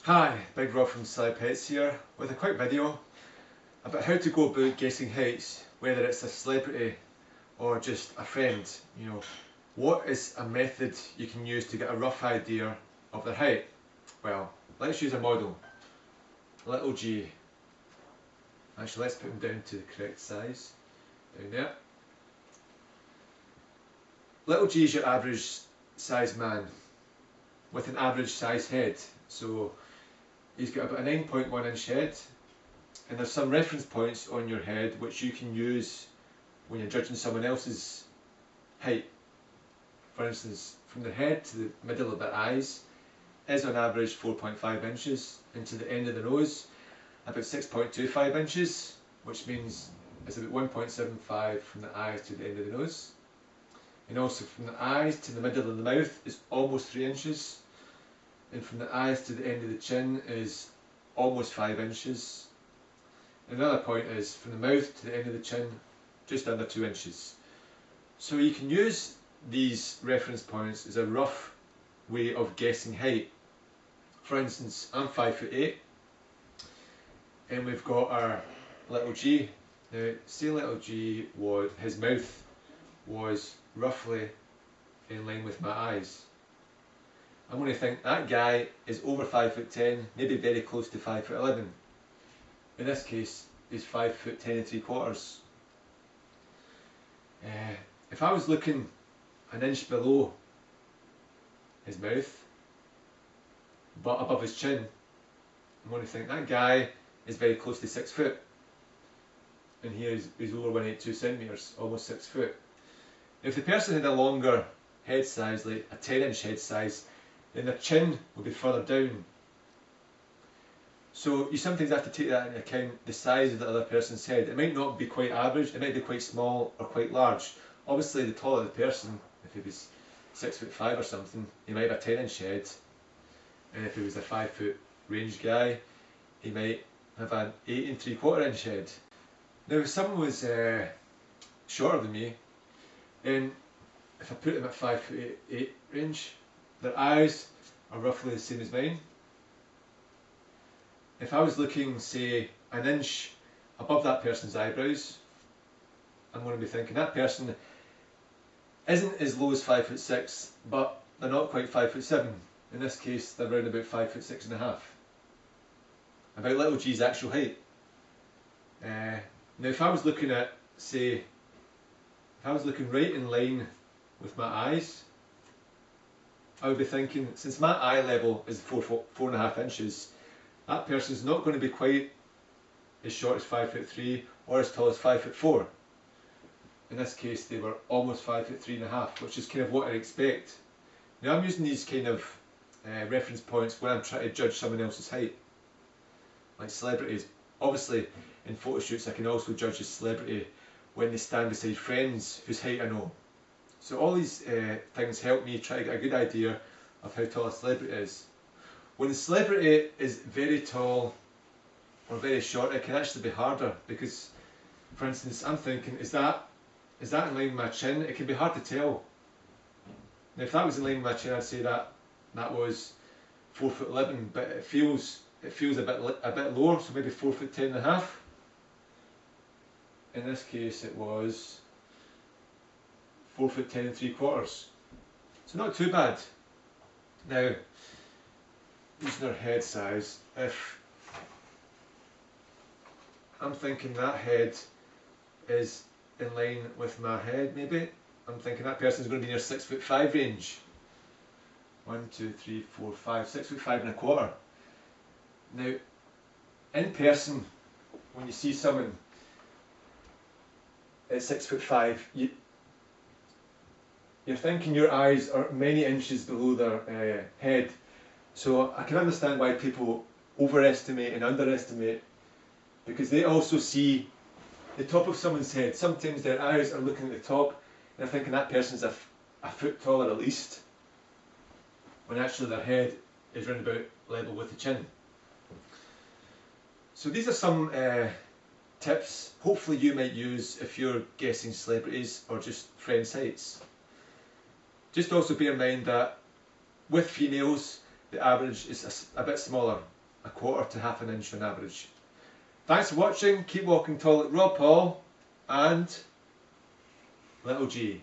Hi, Big Rob from Sly Pets here with a quick video about how to go about guessing heights, whether it's a celebrity or just a friend. What is a method you can use to get a rough idea of their height? Well, let's use a model, little G. Actually, let's put him down to the correct size, down there. Little G is your average size man with an average size head. So he's got about a 9.1 inch head, and there's some reference points on your head which you can use when you're judging someone else's height. For instance, from the head to the middle of their eyes is on average 4.5 inches, and to the end of the nose about 6.25 inches, which means it's about 1.75 from the eyes to the end of the nose. And also from the eyes to the middle of the mouth is almost 3 inches. And from the eyes to the end of the chin is almost 5 inches. Another point is from the mouth to the end of the chin, just under 2 inches. So you can use these reference points as a rough way of guessing height. For instance, I'm 5'8", and we've got our little G. Now, say little G his mouth was roughly in line with my eyes. I'm going to think that guy is over 5'10", maybe very close to 5'11". In this case, he's 5'10¾". If I was looking an inch below his mouth, but above his chin, I'm going to think that guy is very close to 6 foot. And here he's over 182 centimetres, almost 6 foot. If the person had a longer head size, like a 10-inch head size, then their chin will be further down. So you sometimes have to take that into account, the size of the other person's head. It might not be quite average, it might be quite small or quite large. Obviously the taller the person, if he was 6'5" or something, he might have a 10-inch head. And if he was a 5 foot range guy, he might have an 8 3/4 inch head. Now if someone was shorter than me, then if I put them at 5'8" range, their eyes are roughly the same as mine. If I was looking, say, an inch above that person's eyebrows, I'm going to be thinking that person isn't as low as 5'6", but they're not quite 5'7". In this case, they're around about 5'6½". About little G's actual height. Now if I was looking at, say, if I was looking right in line with my eyes, I would be thinking, since my eye level is 4.5 inches, that person's not going to be quite as short as 5'3" or as tall as 5'4". In this case, they were almost 5'3½", which is kind of what I expect. Now I'm using these kind of reference points when I'm trying to judge someone else's height, like celebrities. Obviously, in photo shoots, I can also judge a celebrity when they stand beside friends whose height I know. So all these things help me try to get a good idea of how tall a celebrity is. When the celebrity is very tall or very short, it can actually be harder because, for instance, I'm thinking, is that in line with my chin? It can be hard to tell. Now if that was in line with my chin, I'd say that was 4'11", but it feels a bit lower, so maybe 4'10½". In this case it was 4'10¾". So not too bad. Now, using our head size, if I'm thinking that head is in line with my head, maybe, I'm thinking that person's going to be near 6'5" range. 1, 2, 3, 4, 5, 6'5½". Now, in person, when you see someone at 6'5", you're thinking your eyes are many inches below their head. So I can understand why people overestimate and underestimate, because they also see the top of someone's head. Sometimes their eyes are looking at the top and they're thinking that person's a foot taller at least, when actually their head is round about level with the chin. So these are some tips hopefully you might use if you're guessing celebrities or just friends' heights. Just also bear in mind that with females, the average is a bit smaller, a quarter to half an inch on average. Thanks for watching. Keep walking tall like Rob Paul and Little G.